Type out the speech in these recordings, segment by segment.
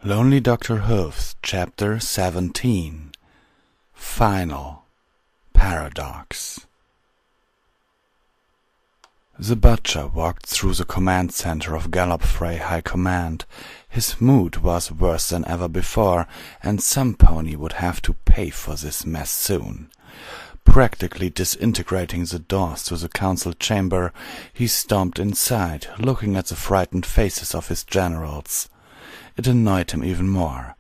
Lonely Dr. Whooves, Chapter 17. Final Paradox. The butcher walked through the command center of Gallopfrey High Command. His mood was worse than ever before, and some pony would have to pay for this mess soon. Practically disintegrating the doors to the council chamber, he stomped inside, looking at the frightened faces of his generals. It annoyed him even more.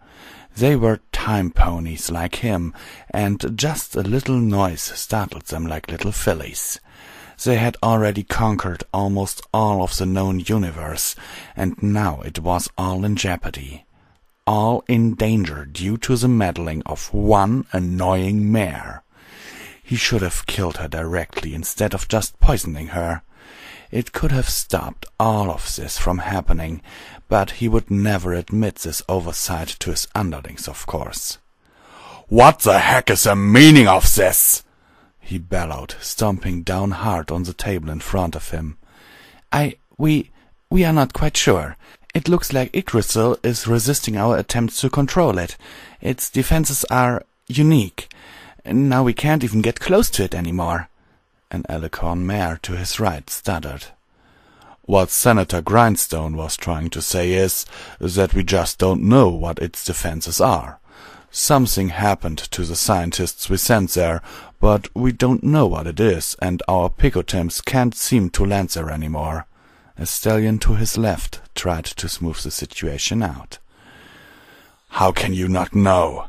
They were time ponies like him, and just a little noise startled them like little fillies. They had already conquered almost all of the known universe, and now it was all in jeopardy. All in danger due to the meddling of one annoying mare. He should have killed her directly instead of just poisoning her. It could have stopped all of this from happening, but he would never admit this oversight to his underlings, of course. "What the heck is the meaning of this?" he bellowed, stomping down hard on the table in front of him. We are not quite sure. It looks like Yggdrasil is resisting our attempts to control it. Its defenses are unique. Now we can't even get close to it anymore." An Alicorn mare to his right stuttered. "What Senator Grindstone was trying to say is that we just don't know what its defenses are. Something happened to the scientists we sent there, but we don't know what it is, and our Picotims can't seem to land there anymore." A stallion to his left tried to smooth the situation out. "How can you not know?"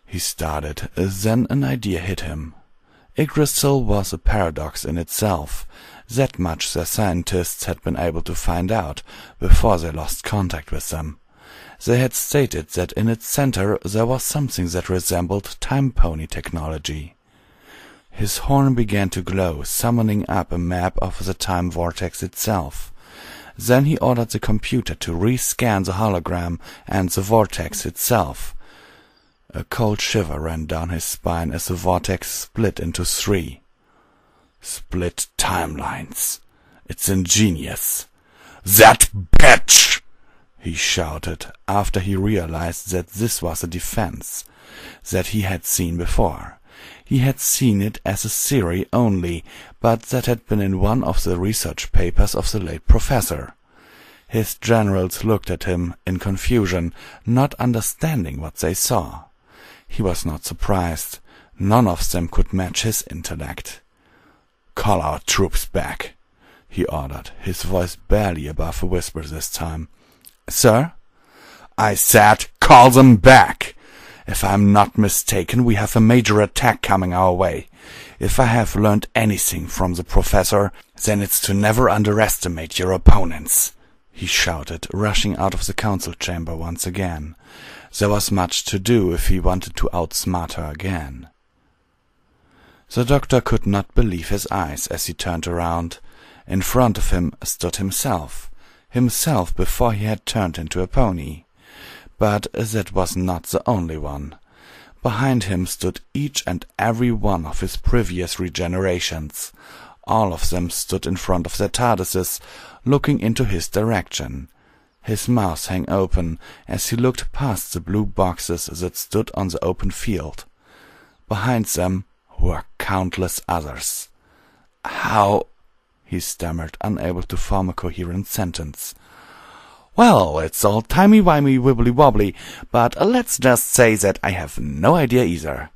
he started, then an idea hit him. Yggdrasil was a paradox in itself. That much the scientists had been able to find out before they lost contact with them. They had stated that in its center there was something that resembled time pony technology. His horn began to glow, summoning up a map of the time vortex itself. Then he ordered the computer to rescan the hologram and the vortex itself. A cold shiver ran down his spine as the vortex split into three. Split timelines. It's ingenious. "That bitch!" he shouted, after he realized that this was a defense that he had seen before. He had seen it as a theory only, but that had been in one of the research papers of the late professor. His generals looked at him in confusion, not understanding what they saw. He was not surprised. None of them could match his intellect. "Call our troops back," he ordered, his voice barely above a whisper this time. "Sir?" "I said call them back. If I'm not mistaken, we have a major attack coming our way. If I have learned anything from the professor, then it's to never underestimate your opponents," he shouted, rushing out of the council chamber once again. There was much to do if he wanted to outsmart her again. The doctor could not believe his eyes as he turned around. In front of him stood himself before he had turned into a pony. But that was not the only one. Behind him stood each and every one of his previous regenerations. All of them stood in front of their TARDISes, looking into his direction. His mouth hung open as he looked past the blue boxes that stood on the open field. Behind them were countless others. "How—" he stammered, unable to form a coherent sentence. "Well, it's all timey-wimey, wibbly-wobbly, but let's just say that I have no idea either."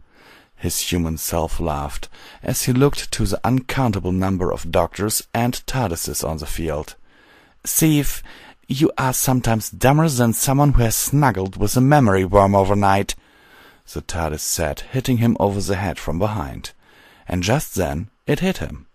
His human self laughed as he looked to the uncountable number of doctors and TARDISes on the field. "Steve, you are sometimes dumber than someone who has snuggled with a memory worm overnight," the TARDIS said, hitting him over the head from behind. And just then it hit him.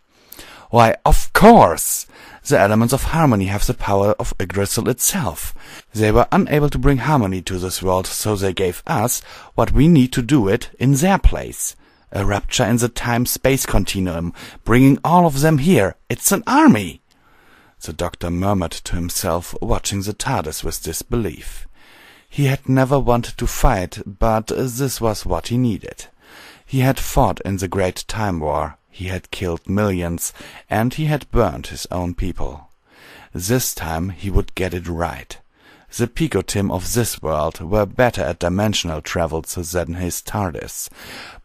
"Why, of course! The elements of harmony have the power of Yggdrasil itself. They were unable to bring harmony to this world, so they gave us what we need to do it in their place. A rupture in the time-space continuum, bringing all of them here. It's an army!" The doctor murmured to himself, watching the TARDIS with disbelief. He had never wanted to fight, but this was what he needed. He had fought in the Great Time War. He had killed millions, and he had burned his own people. This time he would get it right. The Picotim of this world were better at dimensional travels than his TARDIS,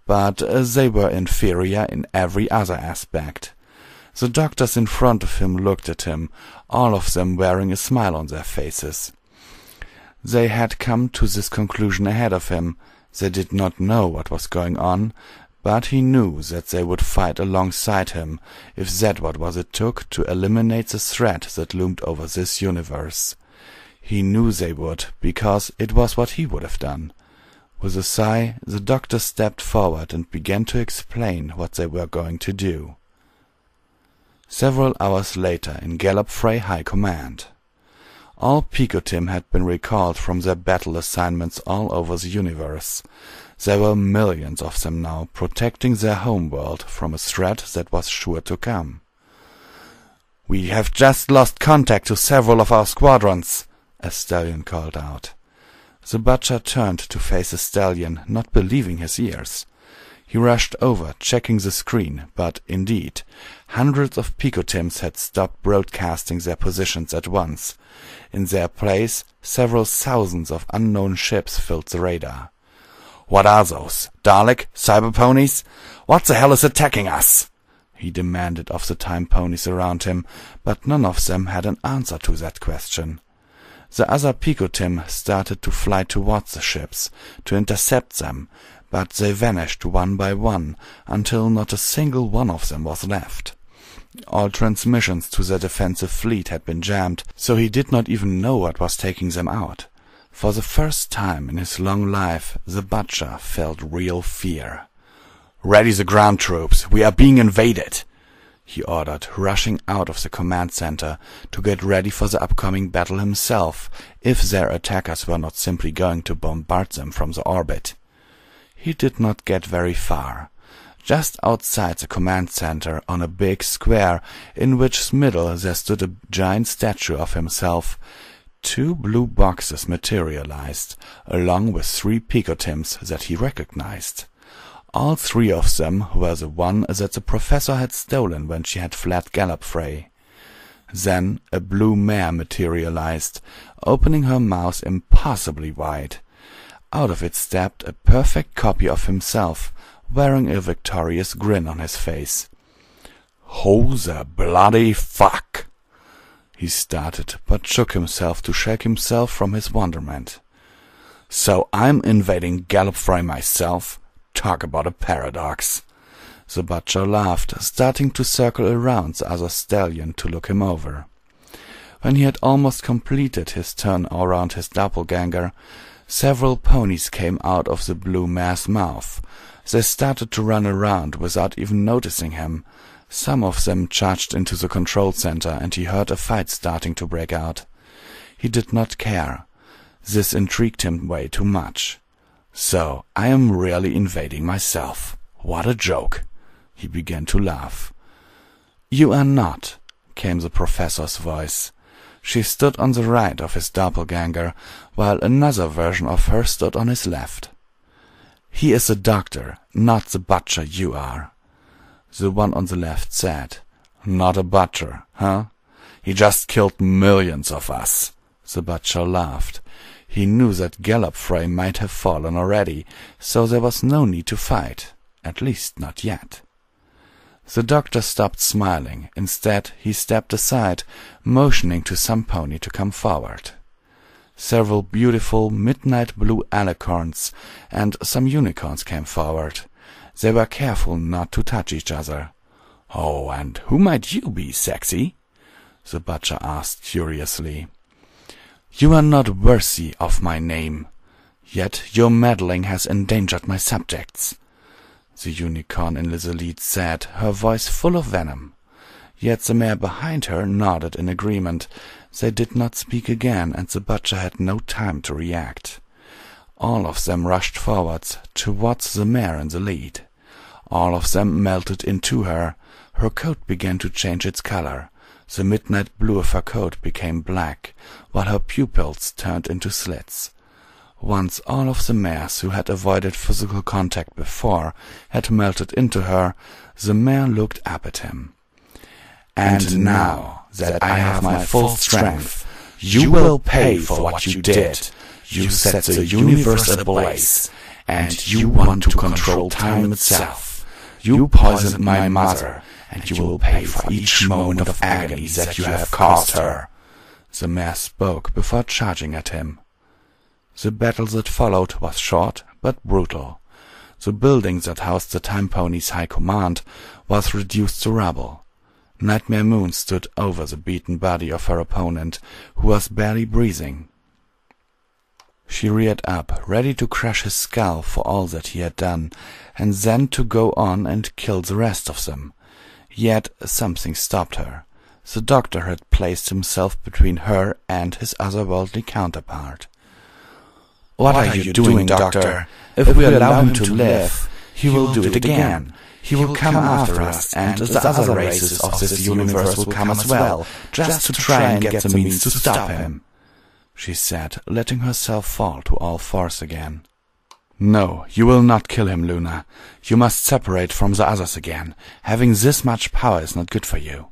but they were inferior in every other aspect. The doctors in front of him looked at him, all of them wearing a smile on their faces. They had come to this conclusion ahead of him. They did not know what was going on, but he knew that they would fight alongside him if that was what it took to eliminate the threat that loomed over this universe. He knew they would, because it was what he would have done. With a sigh, the doctor stepped forward and began to explain what they were going to do. Several hours later, in Gallifrey High Command. All Picotim had been recalled from their battle assignments all over the universe. There were millions of them now, protecting their homeworld from a threat that was sure to come. "We have just lost contact to several of our squadrons," a stallion called out. The butcher turned to face the stallion, not believing his ears. He rushed over, checking the screen, but, indeed, hundreds of Picotims had stopped broadcasting their positions at once. In their place, several thousands of unknown ships filled the radar. "What are those? Dalek? Cyber ponies? What the hell is attacking us?" he demanded of the time ponies around him, but none of them had an answer to that question. The other Picotim started to fly towards the ships, to intercept them, but they vanished one by one, until not a single one of them was left. All transmissions to the defensive fleet had been jammed, so he did not even know what was taking them out. For the first time in his long life, the butcher felt real fear. "Ready the ground troops! We are being invaded!" he ordered, rushing out of the command center to get ready for the upcoming battle himself, if their attackers were not simply going to bombard them from the orbit. He did not get very far. Just outside the command center, on a big square, in which middle there stood a giant statue of himself, 2 blue boxes materialized, along with 3 Picotims that he recognized. All 3 of them were the one that the professor had stolen when she had fled Gallifrey. Then a blue mare materialized, opening her mouth impossibly wide. Out of it stepped a perfect copy of himself, wearing a victorious grin on his face. "Who the bloody fuck?" he started, but shook himself to shake himself from his wonderment. "So I'm invading Gallifrey myself? Talk about a paradox." The butcher laughed, starting to circle around the other stallion to look him over. When he had almost completed his turn around his doppelganger, several ponies came out of the blue mare's mouth. They started to run around without even noticing him. Some of them charged into the control center, and he heard a fight starting to break out. He did not care. This intrigued him way too much. "So, I am really invading myself. What a joke." He began to laugh. "You are not," came the professor's voice. She stood on the right of his doppelganger, while another version of her stood on his left. "He is a doctor, not the butcher you are," the one on the left said. "Not a butcher, huh? He just killed millions of us." The butcher laughed. He knew that Gallifrey might have fallen already, so there was no need to fight, at least not yet. The doctor stopped smiling. Instead, he stepped aside, motioning to some pony to come forward. Several beautiful midnight blue alicorns and some unicorns came forward. They were careful not to touch each other. "Oh, and who might you be, sexy?" the butcher asked curiously. "You are not worthy of my name, yet your meddling has endangered my subjects," the unicorn in the lead said, her voice full of venom. Yet the mare behind her nodded in agreement. They did not speak again, and the butcher had no time to react. All of them rushed forwards, towards the mare in the lead. All of them melted into her. Her coat began to change its color. The midnight blue of her coat became black, while her pupils turned into slits. Once all of the mares who had avoided physical contact before had melted into her, the mare looked up at him. "And now that I have my full strength, You will pay for what you did. You set the universe ablaze, and you want to control time itself. You poisoned my mother, and you will pay for each moment of agony that you have caused her." The mayor spoke before charging at him. The battle that followed was short but brutal. The building that housed the Time Pony's high command was reduced to rubble. Nightmare Moon stood over the beaten body of her opponent, who was barely breathing. She reared up, ready to crush his skull for all that he had done, and then to go on and kill the rest of them. Yet something stopped her. The doctor had placed himself between her and his otherworldly counterpart. "What are you doing, Doctor? If we allow him to live, he will do it again. He will come after us, and the other races of this universe will come as well, just to try and get the means to stop him," she said, letting herself fall to all fours again. "No, you will not kill him, Luna. You must separate from the others again. Having this much power is not good for you."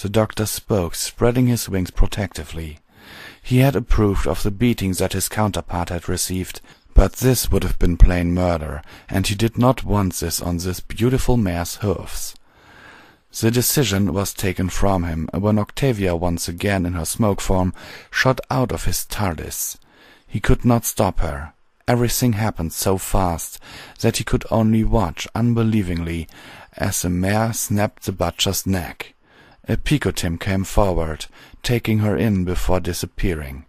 The doctor spoke, spreading his wings protectively. He had approved of the beating that his counterpart had received, but this would have been plain murder, and he did not want this on this beautiful mare's hooves. The decision was taken from him when Octavia, once again in her smoke form, shot out of his TARDIS. He could not stop her. Everything happened so fast that he could only watch unbelievingly as the mare snapped the butcher's neck. A Picotim came forward, taking her in before disappearing.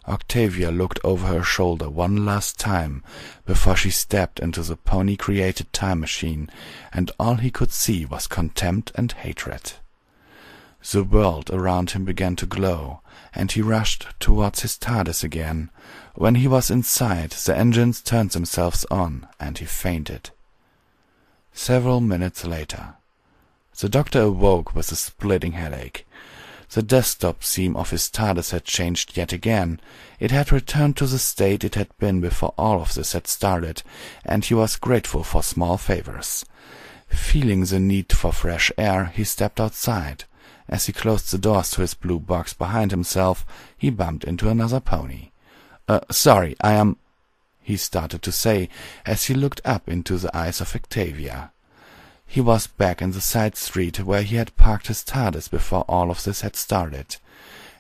Octavia looked over her shoulder one last time before she stepped into the pony-created time machine, and all he could see was contempt and hatred. The world around him began to glow, and he rushed towards his TARDIS again. When he was inside, the engines turned themselves on, and he fainted. Several minutes later, the doctor awoke with a splitting headache. The desktop scene of his TARDIS had changed yet again. It had returned to the state it had been before all of this had started, and he was grateful for small favors. Feeling the need for fresh air, he stepped outside. As he closed the doors to his blue box behind himself, he bumped into another pony. Sorry, I am—" he started to say, as he looked up into the eyes of Octavia. He was back in the side street where he had parked his TARDIS before all of this had started.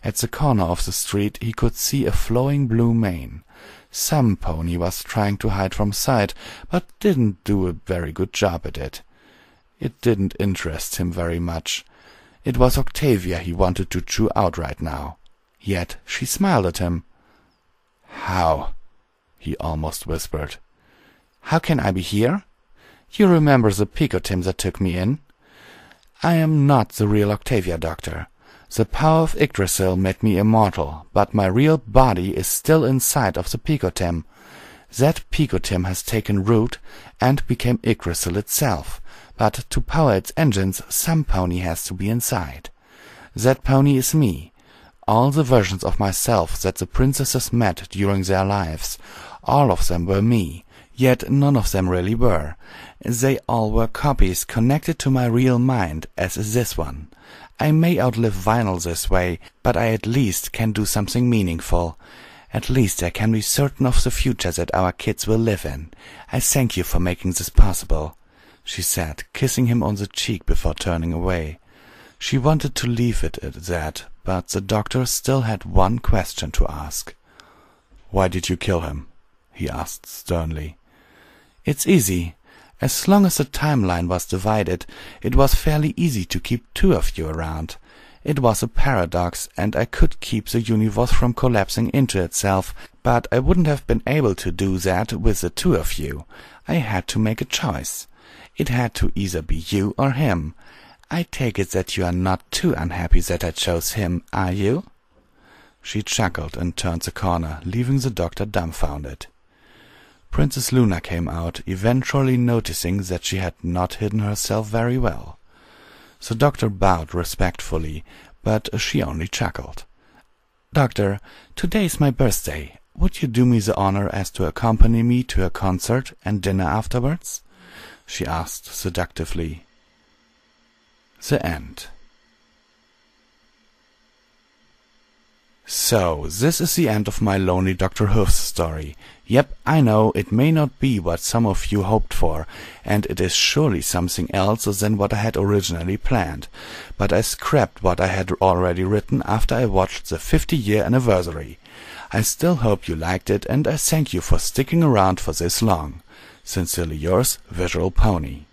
At the corner of the street he could see a flowing blue mane. Some pony was trying to hide from sight, but didn't do a very good job at it. It didn't interest him very much. It was Octavia he wanted to chew out right now. Yet she smiled at him. "How?" he almost whispered. "How can I be here? You remember the Picotim that took me in? I am not the real Octavia, Doctor. The power of Yggdrasil made me immortal, but my real body is still inside of the Picotim. That Picotim has taken root and became Yggdrasil itself, but to power its engines some pony has to be inside. That pony is me. All the versions of myself that the princesses met during their lives, all of them were me. Yet none of them really were. They all were copies connected to my real mind, as is this one. I may outlive vinyl this way, but I at least can do something meaningful. At least I can be certain of the future that our kids will live in. I thank you for making this possible," she said, kissing him on the cheek before turning away. She wanted to leave it at that, but the doctor still had one question to ask. "Why did you kill him?" he asked sternly. "It's easy. As long as the timeline was divided, it was fairly easy to keep two of you around. It was a paradox, and I could keep the universe from collapsing into itself, but I wouldn't have been able to do that with the two of you. I had to make a choice. It had to either be you or him. I take it that you are not too unhappy that I chose him, are you?" She chuckled and turned the corner, leaving the doctor dumbfounded. Princess Luna came out, eventually noticing that she had not hidden herself very well. The doctor bowed respectfully, but she only chuckled. "Doctor, today is my birthday. Would you do me the honor as to accompany me to a concert and dinner afterwards?" she asked seductively. The end. So, this is the end of my lonely Dr. Whooves story. Yep, I know, it may not be what some of you hoped for, and it is surely something else than what I had originally planned. But I scrapped what I had already written after I watched the 50-year anniversary. I still hope you liked it, and I thank you for sticking around for this long. Sincerely yours, Visual Pony.